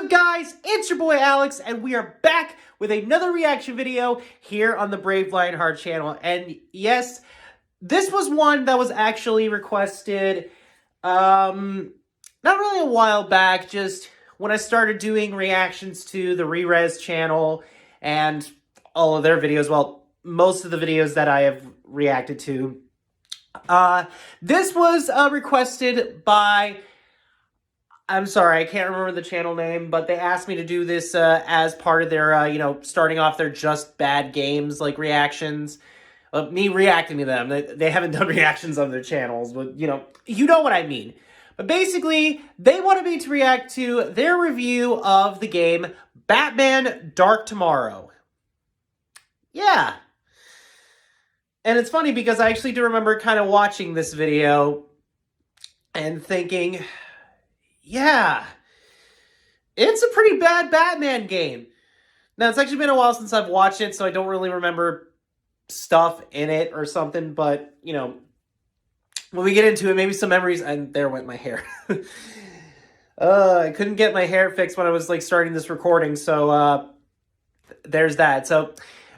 up, guys? It's your boy Alex, and we are back with another reaction video here on the Brave Lionheart channel. And yes, this was one that was actually requested, not really a while back, just when I started doing reactions to the Rerez channel and all of their videos. Well, most of the videos that I have reacted to. This was requested by... I'm sorry, I can't remember the channel name, but they asked me to do this as part of their, starting off their Just Bad Games, reactions. Me reacting to them. They haven't done reactions on their channels, but, you know what I mean. But basically, they wanted me to react to their review of the game Batman Dark Tomorrow. Yeah. And it's funny because I actually do remember kind of watching this video and thinking... yeah, it's a pretty bad Batman game. Now, it's actually been a while since I've watched it, so I don't really remember stuff in it or something, but, when we get into it, maybe some memories, and there went my hair. I couldn't get my hair fixed when I was, starting this recording, so, there's that. So,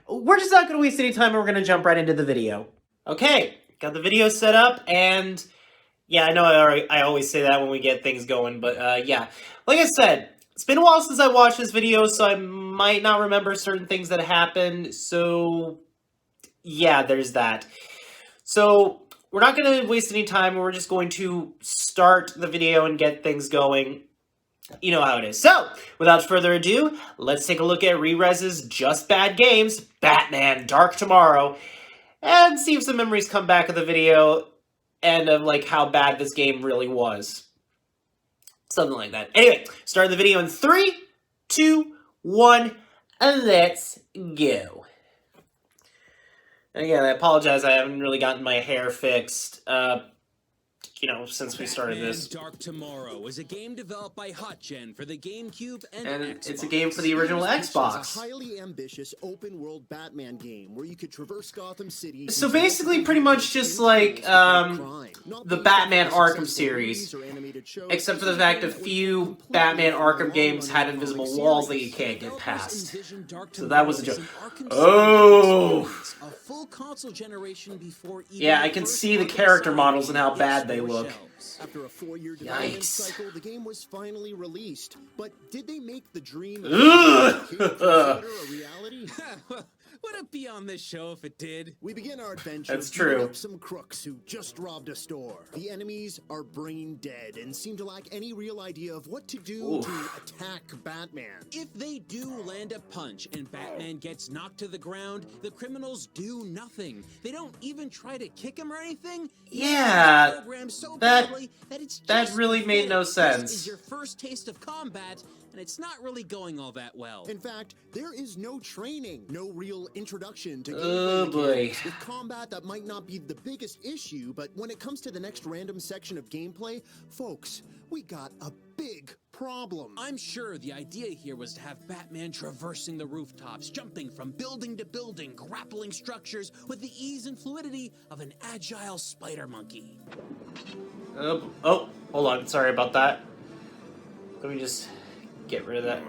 we're just not going to waste any time, and we're going to jump right into the video. Okay, got the video set up, and... yeah, I know I always say that when we get things going, but yeah. Like I said, it's been a while since I watched this video, so I might not remember certain things that happened, so yeah, there's that. So, we're not going to waste any time, we're just going to start the video and get things going. You know how it is. So, without further ado, let's take a look at Rerez's Just Bad Games, Batman Dark Tomorrow, and see if some memories come back of the video, and of, how bad this game really was. Something like that. Anyway, start the video in 3, 2, 1, and let's go. And again, I apologize, I haven't really gotten my hair fixed, since we started this. Dark Tomorrow is a game developed by HotGen for the GameCube and Xbox. It's a game for the original Xbox. It's a highly ambitious open-world Batman game where you could traverse Gotham City. So basically, pretty much just like the Batman Arkham series, except for the fact a few Batman Arkham games had invisible walls that you can't get past. So that was a joke. Oh! Yeah, I can see the character models and how bad they look. After a 4-year development cycle, the game was finally released. But did they make the dream of a reality? Would it be on this show if it did? We begin our adventure. That's true. Up some crooks who just robbed a store. The enemies are brain dead and seem to lack any real idea of what to do to attack Batman. If they do land a punch and Batman gets knocked to the ground, the criminals do nothing. They don't even try to kick him or anything. Yeah, so that that really made no sense. This is your first taste of combat, and it's not really going all that well. In fact, there is no training, no real introduction to gameplay. Oh boy. With combat, that might not be the biggest issue, but when it comes to the next random section of gameplay, folks, we got a big problem. I'm sure the idea here was to have Batman traversing the rooftops, jumping from building to building, grappling structures with the ease and fluidity of an agile spider monkey. Oh, hold on. Sorry about that. Let me just get rid of that.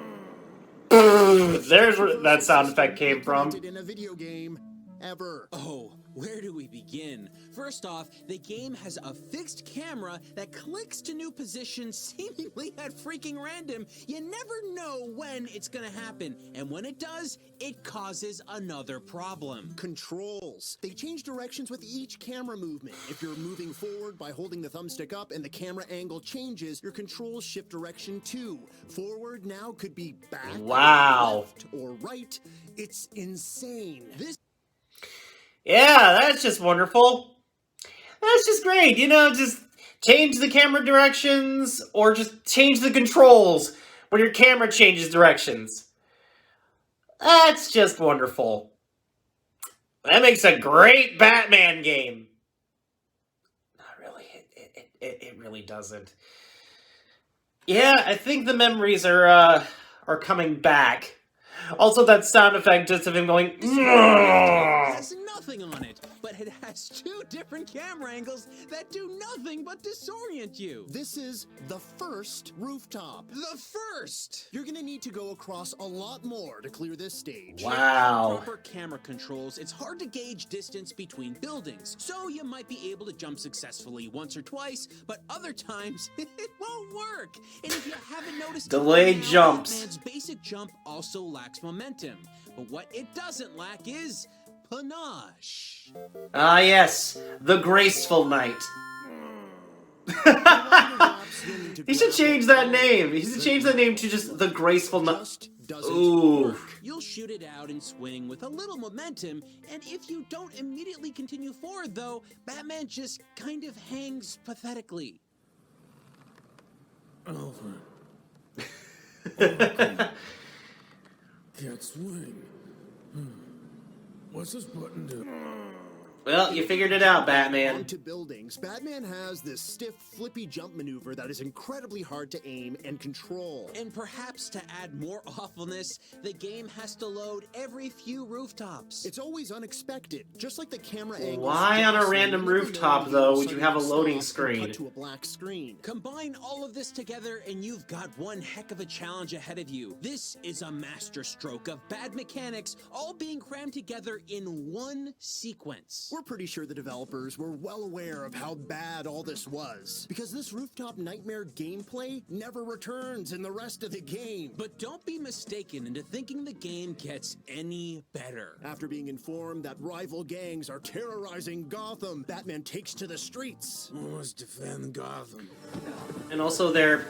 There's where that sound effect came from. In a video game ever. Oh, where do we begin? First off, the game has a fixed camera that clicks to new positions seemingly at freaking random. You never know when it's gonna happen, and when it does, it causes another problem. Controls. They change directions with each camera movement. If you're moving forward by holding the thumbstick up and the camera angle changes, your controls shift direction too. Forward now could be back, wow, left, or right. It's insane. Yeah, that's just wonderful. That's just great. Just change the camera directions or just change the controls when your camera changes directions. That's just wonderful. That makes a great Batman game. Not really. It really doesn't. Yeah, I think the memories are coming back. Also, that sound effect just of him going... nothing on it, but it has 2 different camera angles that do nothing but disorient you. This is the first rooftop. The first! You're gonna need to go across a lot more to clear this stage. Wow. With proper camera controls, it's hard to gauge distance between buildings, so you might be able to jump successfully once or twice, but other times it won't work. And if you haven't noticed, Delayed jumps. Batman's basic jump also lacks momentum, but what it doesn't lack is panache. Ah, yes, the graceful knight. He should change that name. He should change that name to just the graceful knight. Ooh. You'll shoot it out and swing with a little momentum, and if you don't immediately continue forward, though, Batman just kind of hangs pathetically. Alfred. Can't swing. What's this button do? Well, you figured it out, Batman. Onto buildings, Batman has this stiff, flippy jump maneuver that is incredibly hard to aim and control. And perhaps to add more awfulness, the game has to load every few rooftops. It's always unexpected, just like the camera angle. Why on a random rooftop, though, would you have a loading screen? Cut to a black screen. Combine all of this together and you've got one heck of a challenge ahead of you. This is a masterstroke of bad mechanics, all being crammed together in one sequence. We're pretty sure the developers were well aware of how bad all this was, because this rooftop nightmare gameplay never returns in the rest of the game. But don't be mistaken into thinking the game gets any better. After being informed that rival gangs are terrorizing Gotham, Batman takes to the streets. Must defend Gotham. And also, they're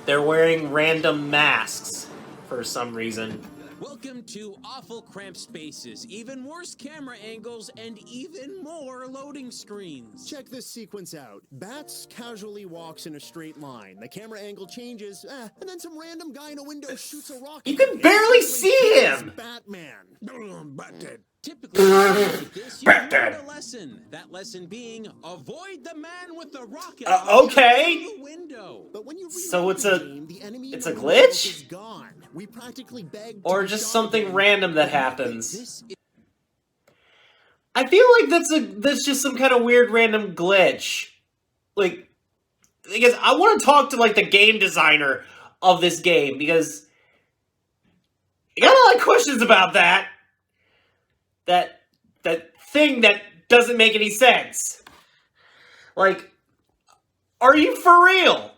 wearing random masks for some reason. Welcome to awful cramped spaces, even worse camera angles, and even more loading screens. Check this sequence out. Bats casually walks in a straight line. The camera angle changes, and then some random guy in a window shoots a rocket. You can barely see him! Batman. Batman. Typically, like this, you learned a lesson. That lesson being, avoid the man with the rocket okay. through the window. But when you So reload it's the a- game, the enemy it's in a the window glitch? is gone. We practically begged Or to just shot something him. random that happens. This is I feel like that's just some kind of weird random glitch. Like, because I want to talk to, like, the game designer of this game, because I got a lot of questions about that. That thing that doesn't make any sense. Like, are you for real?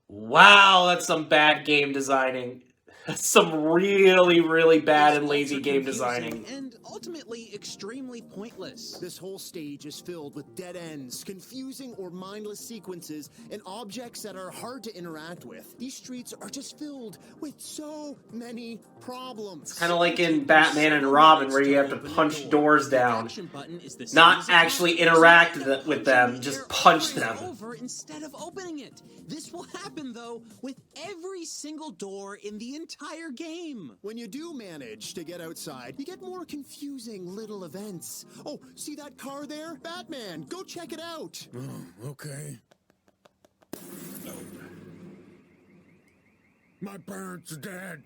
Wow, that's some bad game designing. That's some really, really bad and lazy game designing. and ultimately extremely pointless. This whole stage is filled with dead ends, confusing or mindless sequences, and objects that are hard to interact with. These streets are just filled with so many problems. Kind of like in Batman and Robin, where you have to punch doors down. Action button is the same Not as the actually action, interact so you gotta with them, just your punch eyes them. over instead of opening it. This will happen though with every single door in the entire game. When you do manage to get outside, you get more confusing little events. Oh, see that car there? Batman, go check it out. Oh, okay. My parents are dead.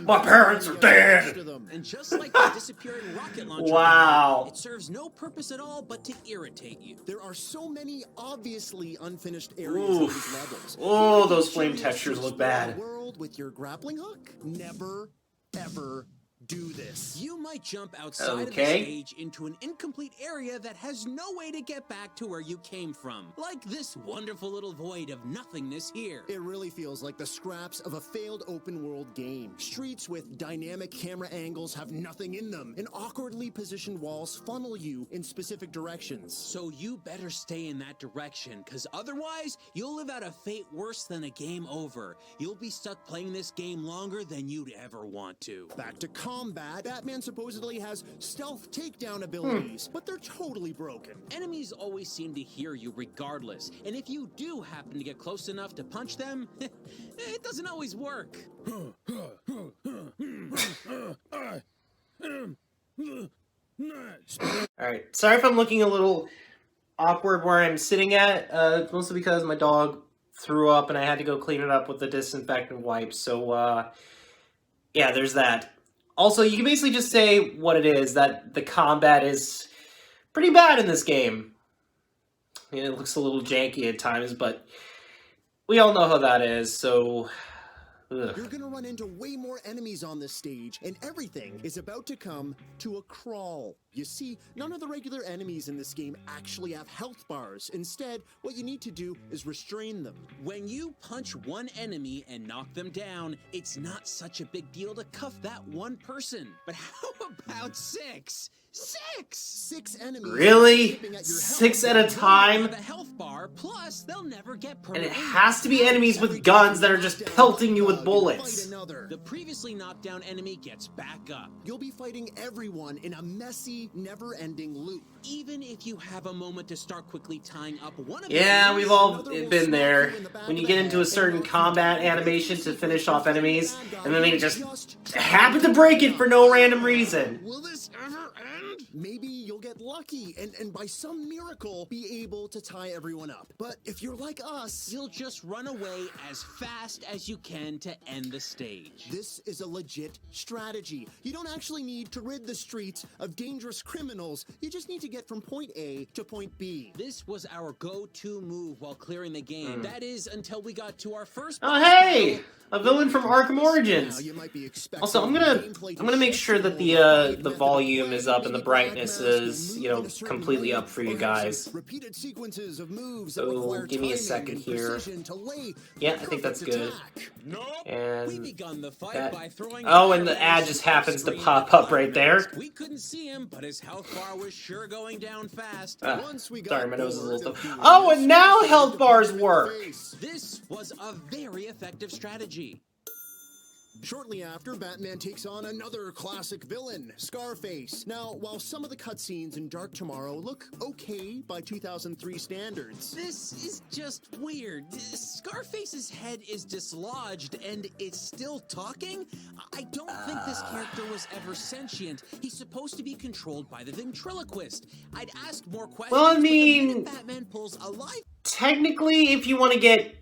My parents are dead. And just like the disappearing rocket launcher, Wow. it serves no purpose at all but to irritate you. There are so many obviously unfinished areas of these levels. Oh, those flame textures look bad. World with your grappling hook? Never, ever do this. You might jump outside of the Okay. stage into an incomplete area that has no way to get back to where you came from. Like this wonderful little void of nothingness here. It really feels like the scraps of a failed open world game. Streets with dynamic camera angles have nothing in them, and awkwardly positioned walls funnel you in specific directions. So you better stay in that direction, because otherwise you'll live out a fate worse than a game over. You'll be stuck playing this game longer than you'd ever want to. Back to combat, Batman supposedly has stealth takedown abilities, but they're totally broken. Enemies always seem to hear you regardless, and if you do happen to get close enough to punch them, it doesn't always work. Alright, sorry if I'm looking a little awkward where I'm sitting at. It's mostly because my dog threw up and I had to go clean it up with the disinfectant wipes. So, yeah, there's that. Also, you can basically just say what it is, that the combat is pretty bad in this game. I mean, it looks a little janky at times, but we all know how that is, so... Ugh. You're gonna run into way more enemies on this stage, and everything is about to come to a crawl. You see, none of the regular enemies in this game actually have health bars. Instead, what you need to do is restrain them. When you punch one enemy and knock them down, it's not such a big deal to cuff that one person. But how about 6? 6! 6 enemies. Really? keeping at your 6 health at a time? Have a health bar, plus they'll never get And permanent. it has to be enemies with guns that are just pelting you with bullets. Fight another. The previously knocked down enemy gets back up. You'll be fighting everyone in a messy, never-ending loop. Even if you have a moment to start quickly tying up one of Yeah, the we've all been there. When you get into a certain combat animation to finish off enemies, and then they just happen to break it for no random reason. Will this ever end? Maybe you'll get lucky and by some miracle be able to tie everyone up. But if you're like us, You'll just run away as fast as you can to end the stage. this is a legit strategy. You don't actually need to rid the streets of dangerous criminals. You just need to get from point A to point B. This was our go-to move while clearing the game. That is, until we got to our first... Oh, hey! A villain from Arkham Now, Origins. you might be expecting Also, I'm gonna make sure that the volume is up and the brightness is, you know, completely up for you guys. Repeated sequences of moves that So, require give me a timing second and here. precision to lay Yeah, the I think that's perfect good. attack. We And begun the fight that... by throwing... Oh, and the ad just happens to pop up right there. We couldn't see him, but his health bar was sure going down fast. Once we got Sorry, my nose is a bored little of stuff. doing Oh, this, and now we health decided to bars punch him in the work. face. This was a very effective strategy. Shortly after, Batman takes on another classic villain, Scarface. Now, while some of the cutscenes in Dark Tomorrow look okay by 2003 standards, This is just weird. Scarface's head is dislodged and it's still talking? I don't think this character was ever sentient. He's supposed to be controlled by the ventriloquist. I'd ask more questions. Well, I but the mean- minute Batman pulls a life... Technically, if you want to get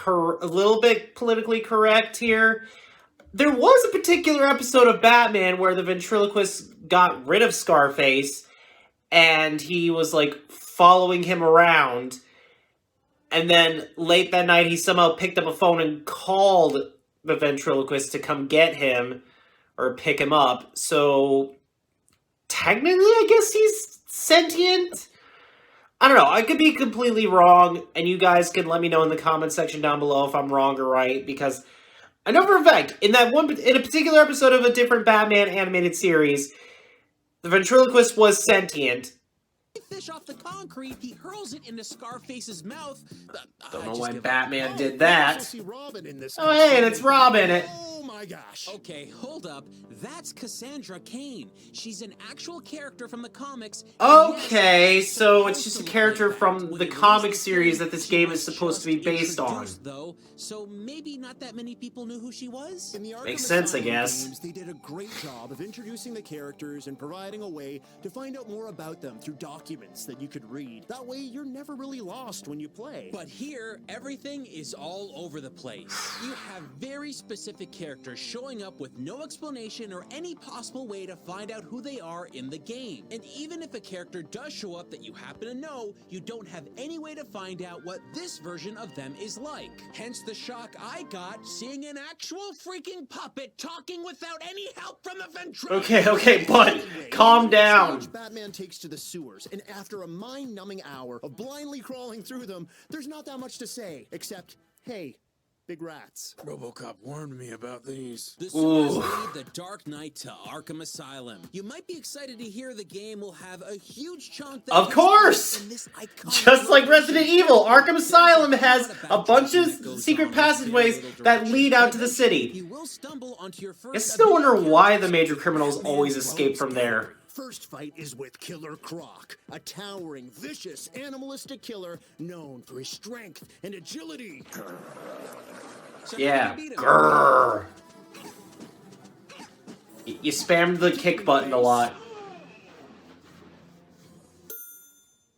a little bit politically correct here, there was a particular episode of Batman where the ventriloquist got rid of Scarface and he was like following him around, and then late that night he somehow picked up a phone and called the ventriloquist to come get him or pick him up. So technically I guess he's sentient. I don't know, I could be completely wrong, and you guys can let me know in the comment section down below if I'm wrong or right, because I know for a fact, in a particular episode of a different Batman animated series, the ventriloquist was sentient. fish off the concrete, he hurls it into Scarface's mouth. Don't know Just why give up. Batman did we that. also see Robin in this Oh, hey, and it's episode. Robin. Oh my gosh. Okay, hold up. That's Cassandra Cain. She's an actual character from the comics. Okay, Yes, so it's supposed just a to look character like from that. When the you comic released the series game, that this she game was is supposed to be just based on. introduced, though, so maybe not that many people knew who she was. In the Arkham Makes sense, I Asylum guess. games, they did a great job of introducing the characters and providing a way to find out more about them through documents that you could read. That way, you're never really lost when you play. But here, everything is all over the place. You have very specific characters showing up with no explanation or any possible way to find out who they are in the game. And even if a character does show up that you happen to know, you don't have any way to find out what this version of them is like. Hence the shock I got seeing an actual freaking puppet talking without any help from the ventriloquist. Okay, bud, calm down. Stage, Batman takes to the sewers, and after a mind-numbing hour of blindly crawling through them, there's not that much to say, except, hey, big rats. RoboCop warned me about these. The Ooh. sewers lead the Dark Knight to Arkham Asylum. You might be excited to hear the game will have a huge chunk that Of course! in this iconic Just like location. Resident Evil, Arkham Asylum has It's not a about bunch of that goes secret on passageways very little that direction. lead out to the city. You will stumble onto your first It's no wonder ability why the characters. major criminals always Batman escape roams from there. town. First fight is with Killer Croc, a towering, vicious, animalistic killer known for his strength and agility. So Yeah, how do you beat 'em? grrr. You spammed the kick button a lot.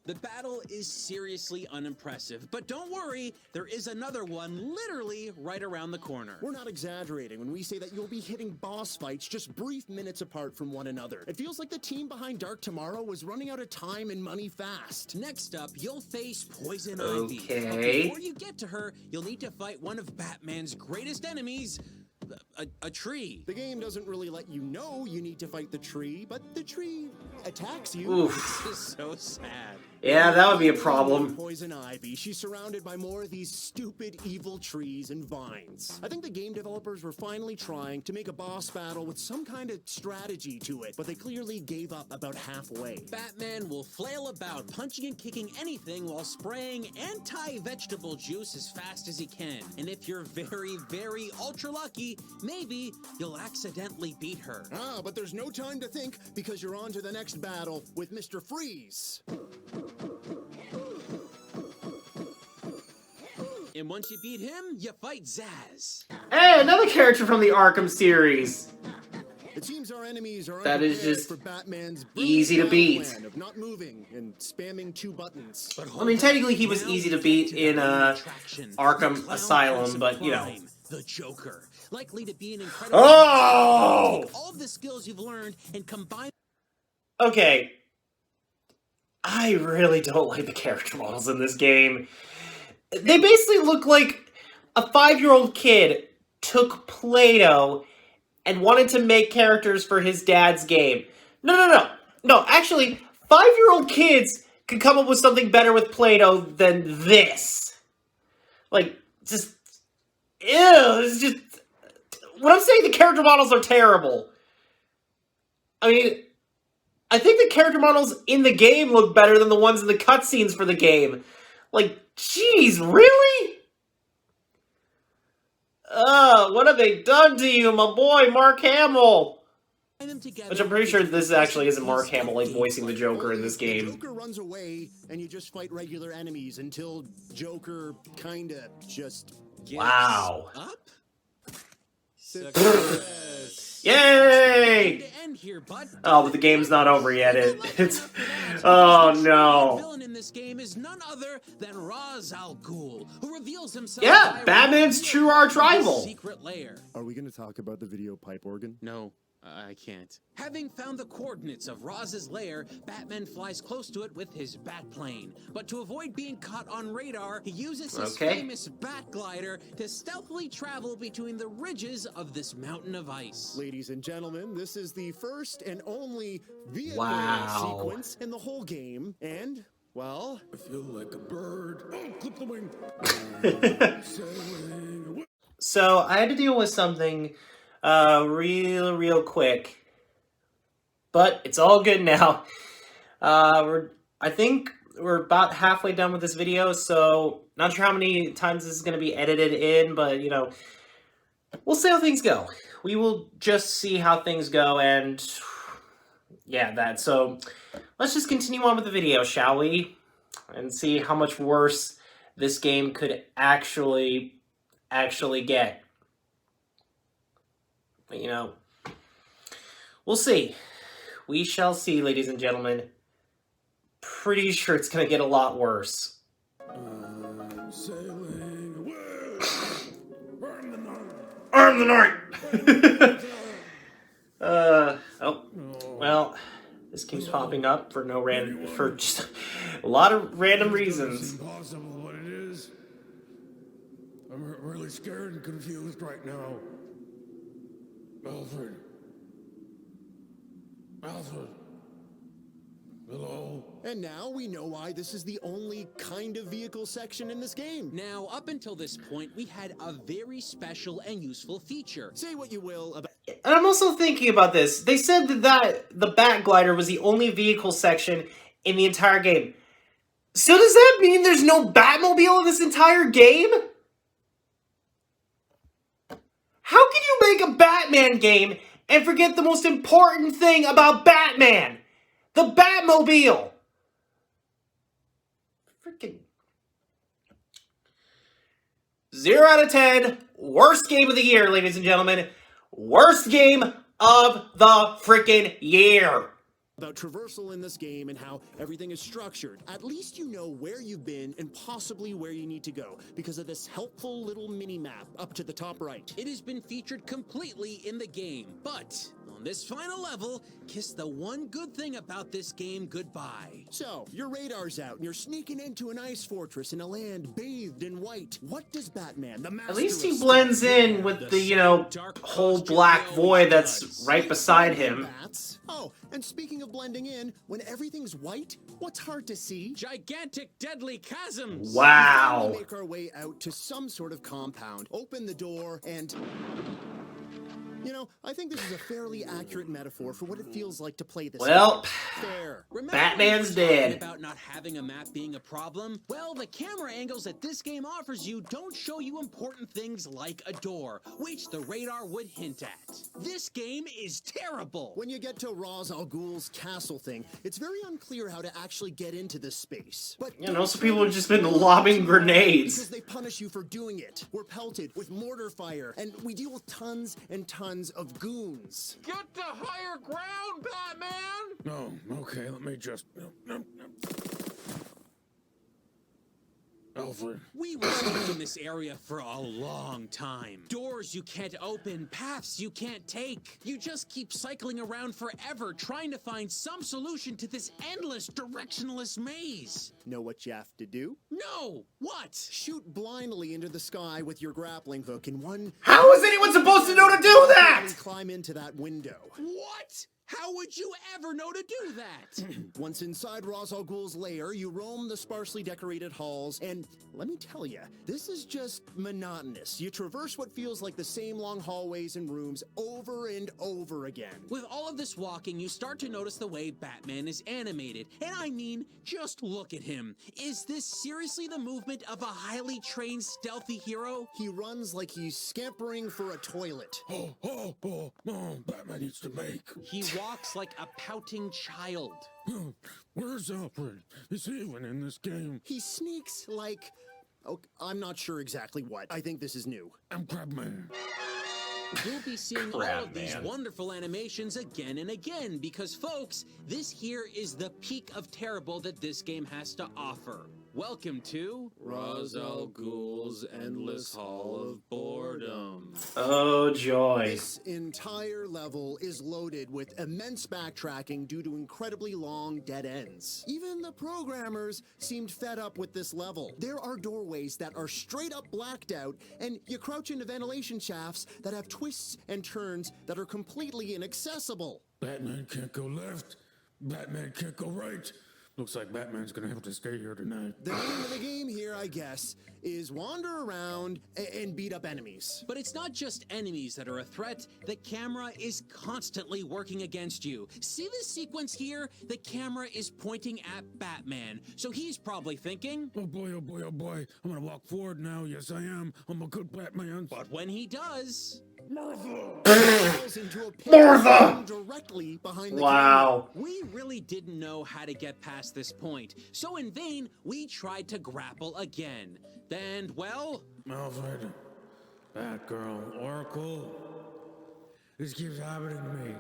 The battle is seriously unimpressive, but don't worry, there is another one literally right around the corner. We're not exaggerating when we say that you'll be hitting boss fights just brief minutes apart from one another. It feels like the team behind Dark Tomorrow was running out of time and money fast. Next up, you'll face Poison Ivy. Okay. But before you get to her, you'll need to fight one of Batman's greatest enemies, a tree. The game doesn't really let you know you need to fight the tree, but the tree attacks you. Oof. This is so sad. Yeah, that would be a problem. Poison Ivy. She's surrounded by more of these stupid, evil trees and vines. I think the game developers were finally trying to make a boss battle with some kind of strategy to it, but they clearly gave up about halfway. Batman will flail about, punching and kicking anything while spraying anti-vegetable juice as fast as he can. And if you're very, very ultra lucky, maybe you'll accidentally beat her. Ah, but there's no time to think because you're on to the next battle with Mr. Freeze. And once you beat him, you fight Zaz. Hey, another character from the Arkham series. It seems our enemies are That is unprepared just for Batman's easy to beat. plan of not moving and spamming 2 buttons. But I mean, technically he was now easy to we beat get to in the main attraction, the Arkham clown Asylum, prince of but you know. crime, the Joker, likely to be an incredible. Oh! Take all of the skills you've learned and combine. Okay. I really don't like the character models in this game. They basically look like a 5-year-old kid took Play-Doh and wanted to make characters for his dad's game. No, actually, 5-year-old kids could come up with something better with Play-Doh than this. Like, just... Ew, it's just... When I'm saying the character models are terrible, I mean... I think the character models in the game look better than the ones in the cutscenes for the game. Like, jeez, really? What have they done to you, my boy, Mark Hamill? Which I'm pretty sure this actually isn't Mark Hamill, like, voicing the Joker in this game. Joker runs away, and you just fight regular enemies until Joker kinda just... Wow. Up? Yay! Oh, but the game's not over yet. It's... Oh, no. The villain in this game is none other than Ra's al Ghul, who reveals himself. Yeah, Batman's true arch rival. Secret lair. Are we gonna talk about the video pipe organ? No, I can't. Having found the coordinates of Raz's lair, Batman flies close to it with his bat plane. But to avoid being caught on radar, he uses his famous bat glider to stealthily travel between the ridges of this mountain of ice. Ladies and gentlemen, this is the first and only vehicle sequence in the whole game, and, well... I feel like a bird. Oh, clip the wing. Sailing. So, I had to deal with something real quick. But it's all good now. I think we're about halfway done with this video, so not sure how many times this is going to be edited in, but, you know, we'll see how things go. We will just see how things go, and yeah, so let's just continue on with the video, shall we? And see how much worse this game could actually get. But, you know, we'll see. We shall see, ladies and gentlemen. Pretty sure it's going to get a lot worse. Sailing away. Burn the night. Arm the night! Oh, well, this keeps popping up for for just a lot of random reasons. It's impossible what it is. I'm really scared and confused right now. Alfred. Hello? And now we know why this is the only kind of vehicle section in this game. Now, up until this point, we had a very special and useful feature. Say what you will about... And I'm also thinking about this. They said that the Bat Glider was the only vehicle section in the entire game. So does that mean there's no Batmobile in this entire game? How can you make a Batman game and forget the most important thing about Batman? The Batmobile! Freaking... 0 out of 10. Worst game of the year, ladies and gentlemen. Worst game of the freaking year. about traversal in this game and how everything is structured. At least you know where you've been and possibly where you need to go because of this helpful little mini-map up to the top right. It has been featured completely in the game, but on this final level, kiss the one good thing about this game goodbye. So, your radar's out and you're sneaking into an ice fortress in a land bathed in white. What does Batman, the master At least of he blends in with the, whole black void that's right beside him. Bats? Oh, and speaking of blending in, when everything's white, what's hard to see? Gigantic deadly chasms! Wow. We make our way out to some sort of compound, open the door, and... You know, I think this is a fairly accurate metaphor for what it feels like to play this Well, game. Fair. Remember Batman's when we were talking dead. about not having a map being a problem? Well, the camera angles that this game offers you don't show you important things like a door, which the radar would hint at. This game is terrible. When you get to Ra's al Ghul's castle thing, it's very unclear how to actually get into this space. But some people have just been lobbing grenades. because they punish you for doing it. We're pelted with mortar fire, and we deal with tons and tons of goons. Get to higher ground, Batman! No, okay, let me just... Alfred. We were stuck in this area for a long time. Doors you can't open, paths you can't take. You just keep cycling around forever trying to find some solution to this endless directionless maze. Know what you have to do? No! What? Shoot blindly into the sky with your grappling hook in one... How is anyone supposed to know to do that? And climb into that window. What? How would you ever know to do that? Once inside Ra's al Ghul's lair, you roam the sparsely decorated halls, and let me tell you, this is just monotonous. You traverse what feels like the same long hallways and rooms over and over again. With all of this walking, you start to notice the way Batman is animated. And I mean, just look at him. Is this seriously the movement of a highly trained, stealthy hero? He runs like he's scampering for a toilet. Batman needs to make. He walks like a pouting child. Where's Alfred? Is he even in this game? He sneaks like... Oh, I'm not sure exactly what. I think this is new. I'm Crabman. You'll be seeing all of these wonderful animations again and again because, folks, this here is the peak of terrible that this game has to offer. Welcome to Ra's al Ghul's Endless Hall of Boredom. Oh, joy. This entire level is loaded with immense backtracking due to incredibly long dead ends. Even the programmers seemed fed up with this level. There are doorways that are straight up blacked out, and you crouch into ventilation shafts that have twists and turns that are completely inaccessible. Batman can't go left. Batman can't go right. Looks like Batman's gonna have to stay here tonight. The name of the game here, I guess, is wander around and beat up enemies. But it's not just enemies that are a threat. The camera is constantly working against you. See this sequence here? The camera is pointing at Batman. So he's probably thinking, Oh boy, oh boy, oh boy. I'm gonna walk forward now. Yes, I am. I'm a good Batman. but when he does... Falls into a pit Martha! directly behind the Wow. We really didn't know how to get past this point. So in vain, we tried to grapple again. And, well... Alfred, Batgirl, Oracle. This keeps happening to me.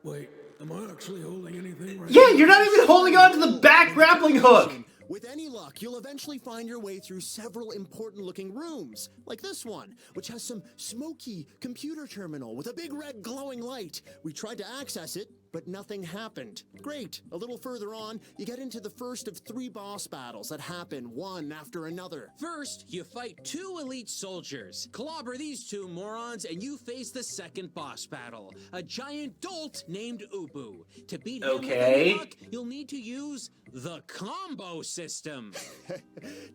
Wait, am I actually holding anything right Yeah, you're not even holding on to the back grappling hook. With any luck, you'll eventually find your way through several important-looking rooms, like this one, which has some smoky computer terminal with a big red glowing light. We tried to access it, but nothing happened. Great. A little further on, you get into the first of 3 boss battles that happen one after another. First, you fight 2 elite soldiers. Clobber these 2 morons, and you face the second boss battle. A giant dolt named Ubu. To beat him with any luck, you'll need to use the combo system.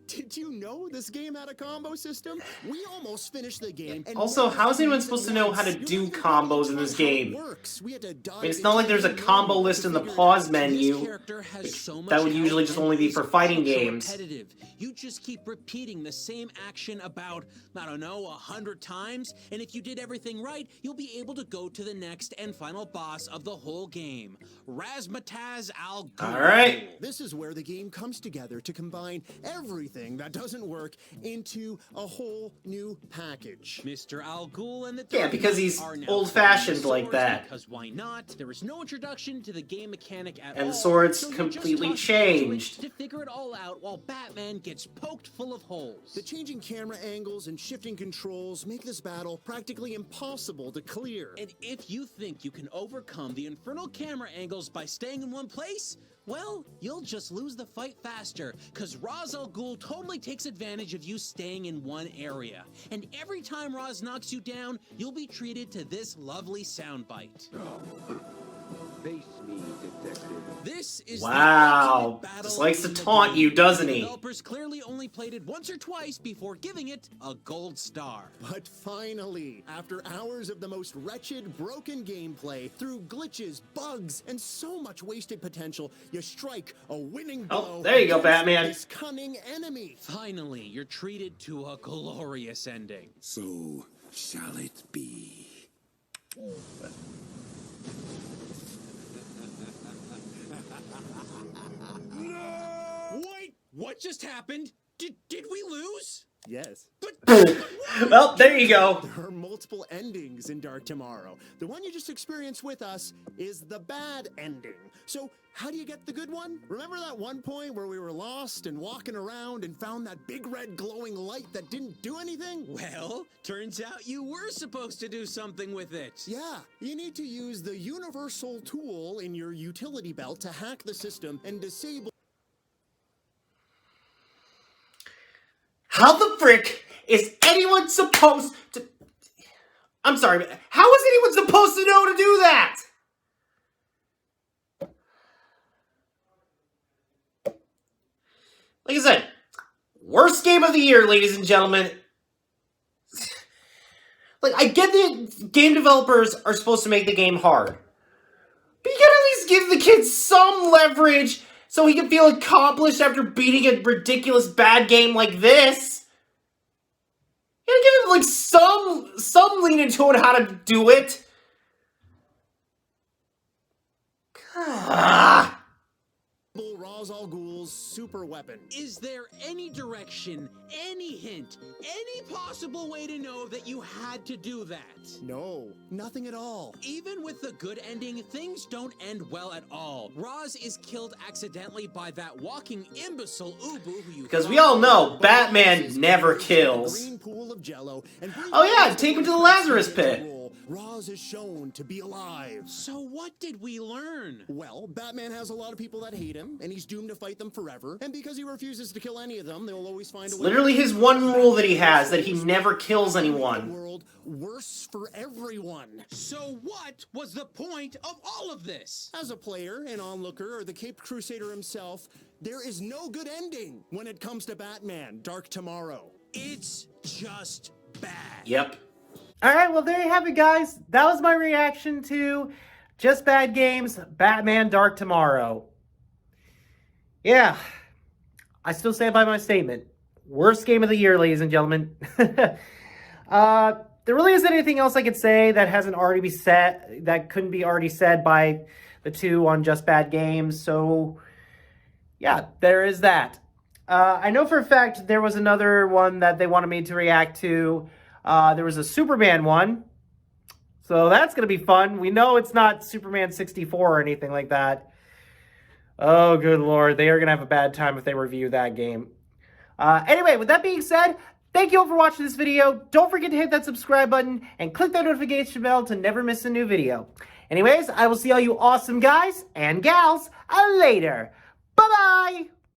Did you know this game had a combo system? We almost finished the game. And Also, how is anyone supposed to know how to do combos in this game? We had to dive I mean, it's not like there's a combo list in the pause menu. That would usually just only be for fighting games. Repetitive. You just keep repeating the same action about, I don't know, 100 times, and if you did everything right, you'll be able to go to the next and final boss of the whole game, Razzmatazz al Ghul. All right. This is where the game comes together to combine everything that doesn't work into a whole new package. Mr. Al Ghul and the Yeah, because he's are now old-fashioned fighting like swords that. Because why not? There is no no introduction to the game mechanic at all. And the sword's so you're just completely tossed into it changed. to figure it all out while Batman gets poked full of holes. The changing camera angles and shifting controls make this battle practically impossible to clear. And if you think you can overcome the infernal camera angles by staying in one place, well, you'll just lose the fight faster, because Ra's al Ghul totally takes advantage of you staying in one area. And every time Ra's knocks you down, you'll be treated to this lovely soundbite. Face me, detective. This is Wow. the ultimate battle Just likes to in the taunt game. you, doesn't he? Developers clearly only played it once or twice before giving it a gold star. But finally, after hours of the most wretched, broken gameplay, through glitches, bugs, and so much wasted potential, you strike a winning blow. Oh, there you go, against Batman. This cunning enemy. Finally, you're treated to a glorious ending. So shall it be. Wait, what just happened? Did we lose? Yes. Well, there you go. There are multiple endings in Dark Tomorrow. The one you just experienced with us is the bad ending. So, how do you get the good one? Remember that one point where we were lost and walking around and found that big red glowing light that didn't do anything? Well, turns out you were supposed to do something with it. Yeah, you need to use the universal tool in your utility belt to hack the system and disable. How the frick is anyone supposed to... I'm sorry, but how is anyone supposed to know to do that? Like I said, worst game of the year, ladies and gentlemen. Like, I get that game developers are supposed to make the game hard. But you gotta at least give the kid some leverage so he can feel accomplished after beating a ridiculous bad game like this. You gotta give him, like, some lean into it how to do it. Ah. Ra's al Ghul's super weapon. Is there any direction, any hint, any possible way to know that you had to do that? No, nothing at all. Even with the good ending, things don't end well at all. Ra's is killed accidentally by that walking imbecile Ubu who you... Because we all know Batman never kills. Green pool of Jello, and Oh yeah, take him to the Lazarus pit. Ra's is shown to be alive. So what did we learn? Well, Batman has a lot of people that hate him, and he's doomed to fight them forever. And because he refuses to kill any of them, they'll always find a way. Literally his one rule that he has, that he never kills The anyone. world worse for everyone. So what was the point of all of this? As a player, an onlooker, or the Caped Crusader himself, there is no good ending when it comes to Batman: Dark Tomorrow. It's just bad. Yep. Alright, well there you have it, guys. That was my reaction to Just Bad Games, Batman Dark Tomorrow. Yeah. I still stand by my statement. Worst game of the year, ladies and gentlemen. There really isn't anything else I could say that hasn't already been said, that couldn't be already said by the two on Just Bad Games. So, yeah, there is that. I know for a fact there was another one that they wanted me to react to. There was a Superman one. So that's going to be fun. We know it's not Superman 64 or anything like that. Oh, good Lord. They are going to have a bad time if they review that game. Anyway, with that being said, thank you all for watching this video. Don't forget to hit that subscribe button and click that notification bell to never miss a new video. Anyways, I will see all you awesome guys and gals later. Bye-bye!